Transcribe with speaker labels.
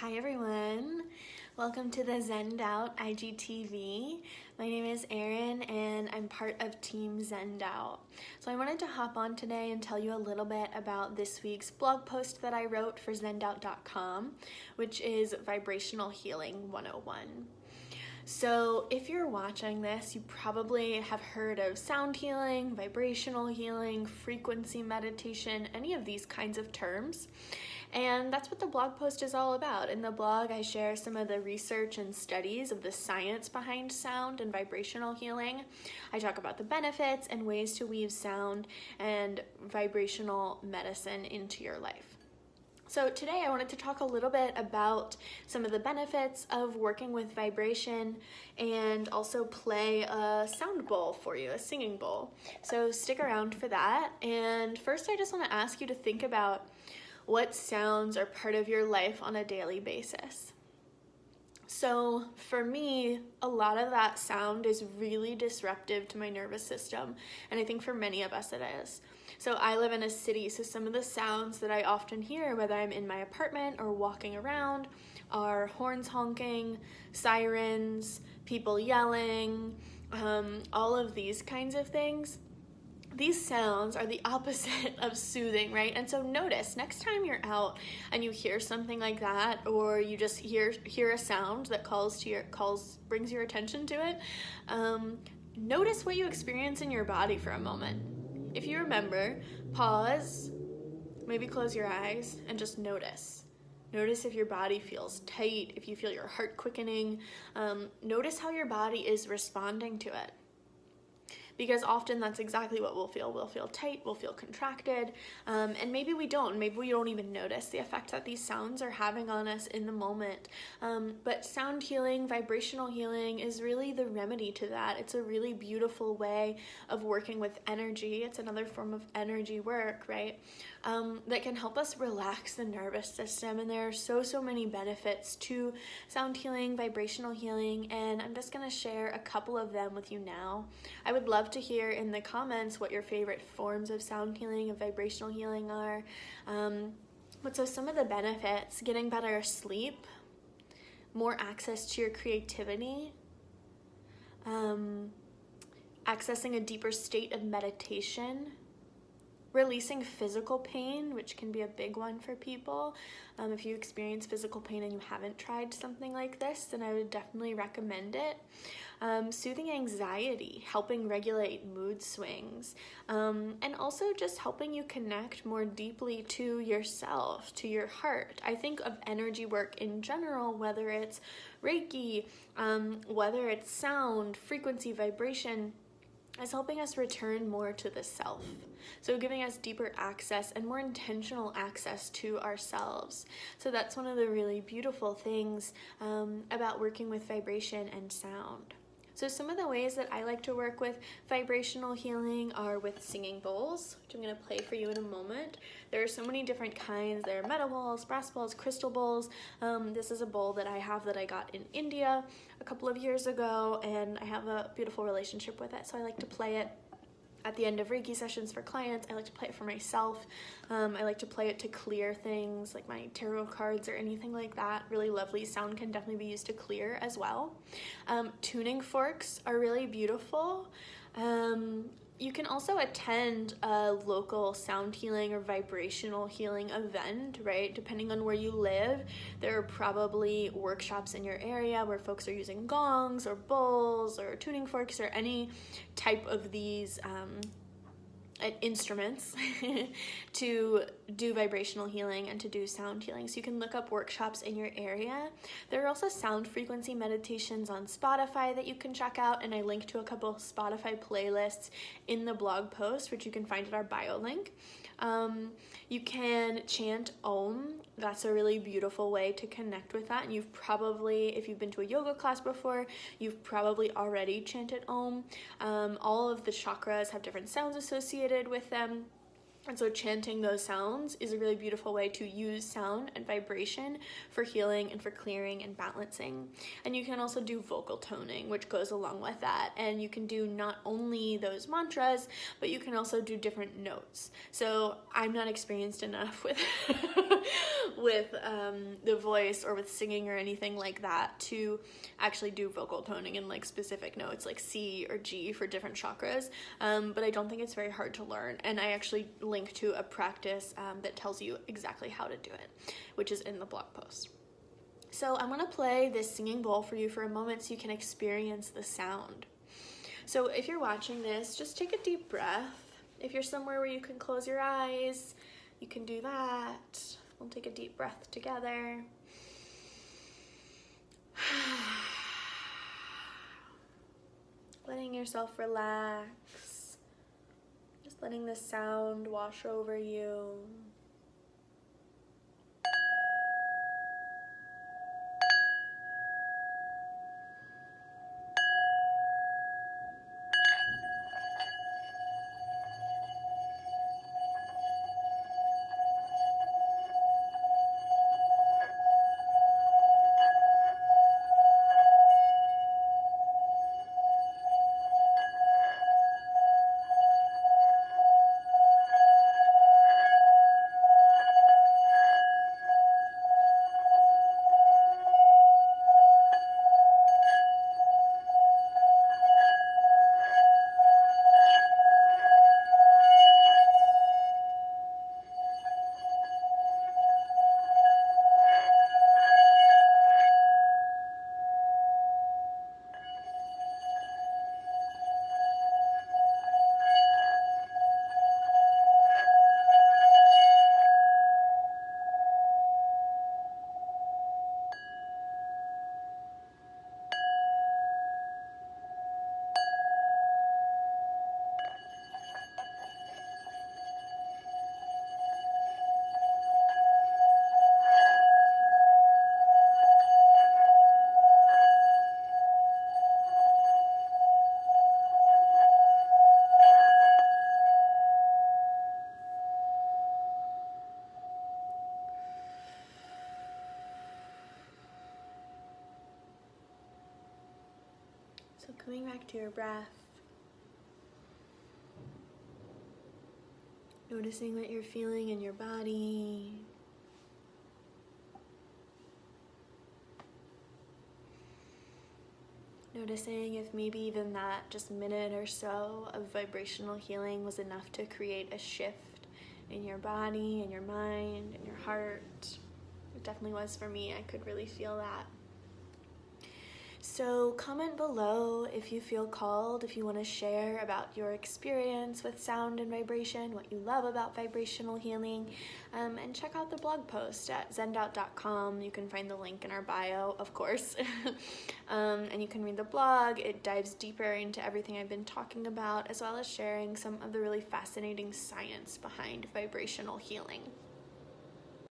Speaker 1: Hi everyone, welcome to the Zenned Out IGTV. My name is Erin and I'm part of Team Zenned Out. So I wanted to hop on today and tell you a little bit about this week's blog post that I wrote for zennedout.com, which is Vibrational Healing 101. So if you're watching this, you probably have heard of sound healing, vibrational healing, frequency meditation, any of these kinds of terms. And that's what the blog post is all about. In the blog, I share some of the research and studies of the science behind sound and vibrational healing. I talk about the benefits and ways to weave sound and vibrational medicine into your life. So today I wanted to talk a little bit about some of the benefits of working with vibration and also play a sound bowl for you, a singing bowl. So stick around for that. And first I just want to ask you to think about what sounds are part of your life on a daily basis. So for me, a lot of that sound is really disruptive to my nervous system, and I think for many of us it is. So I live in a city, so some of the sounds that I often hear, whether I'm in my apartment or walking around, are horns honking, sirens, people yelling, all of these kinds of things. These sounds are the opposite of soothing, right? And so notice next time you're out and you hear something like that, or you just hear a sound that brings your attention to it, notice what you experience in your body for a moment. If you remember, pause, maybe close your eyes and just notice. Notice if your body feels tight, if you feel your heart quickening. Notice how your body is responding to it. Because often that's exactly what we'll feel. We'll feel tight, we'll feel contracted, and maybe we don't. Maybe we don't even notice the effect that these sounds are having on us in the moment. But sound healing, vibrational healing is really the remedy to that. It's a really beautiful way of working with energy. It's another form of energy work, right? That can help us relax the nervous system. And there are so many benefits to sound healing, vibrational healing, and I'm just gonna share a couple of them with you now. I would love to hear in the comments what your favorite forms of sound healing and vibrational healing are. But so some of the benefits: getting better sleep, more access to your creativity, accessing a deeper state of meditation, releasing physical pain, which can be a big one for people. If you experience physical pain and you haven't tried something like this, then I would definitely recommend it. Soothing anxiety, helping regulate mood swings, and also just helping you connect more deeply to yourself, to your heart. I think of energy work in general, whether it's Reiki, whether it's sound, frequency, vibration, is helping us return more to the self. So giving us deeper access and more intentional access to ourselves. So that's one of the really beautiful things about working with vibration and sound. So some of the ways that I like to work with vibrational healing are with singing bowls, which I'm going to play for you in a moment. There are so many different kinds. There are metal bowls, brass bowls, crystal bowls. This is a bowl that I have that I got in India a couple of years ago, and I have a beautiful relationship with it. So I like to play it at the end of Reiki sessions for clients. I like to play it for myself. I like to play it to clear things like my tarot cards or anything like that. Really lovely. Sound can definitely be used to clear as well. Tuning forks are really beautiful. You can also attend a local sound healing or vibrational healing event, right? Depending on where you live, there are probably workshops in your area where folks are using gongs or bowls or tuning forks or any type of these instruments to do vibrational healing and to do sound healing. So you can look up workshops in your area. There are also sound frequency meditations on Spotify that you can check out, and I link to a couple Spotify playlists in the blog post, which you can find at our bio link. You can chant Om. That's a really beautiful way to connect with that. And you've probably, if you've been to a yoga class before, you've probably already chanted Om. All of the chakras have different sounds associated with them. And so chanting those sounds is a really beautiful way to use sound and vibration for healing and for clearing and balancing. And you can also do vocal toning, which goes along with that. And you can do not only those mantras, but you can also do different notes. So I'm not experienced enough with with the voice or with singing or anything like that to actually do vocal toning in like specific notes like C or G for different chakras. But I don't think it's very hard to learn. And I actually link to a practice that tells you exactly how to do it, which is in the blog post. So I'm going to play this singing bowl for you for a moment so you can experience the sound. So if you're watching this, just take a deep breath. If you're somewhere where you can close your eyes, you can do that. We'll take a deep breath together. Letting yourself relax. Just letting the sound wash over you. So coming back to your breath, noticing what you're feeling in your body. Noticing if maybe even that just minute or so of vibrational healing was enough to create a shift in your body, in your mind, in your heart. It definitely was for me. I could really feel that. So comment below if you feel called, if you want to share about your experience with sound and vibration, what you love about vibrational healing, and check out the blog post at zennedout.com. You can find the link in our bio, of course, and you can read the blog. It dives deeper into everything I've been talking about, as well as sharing some of the really fascinating science behind vibrational healing.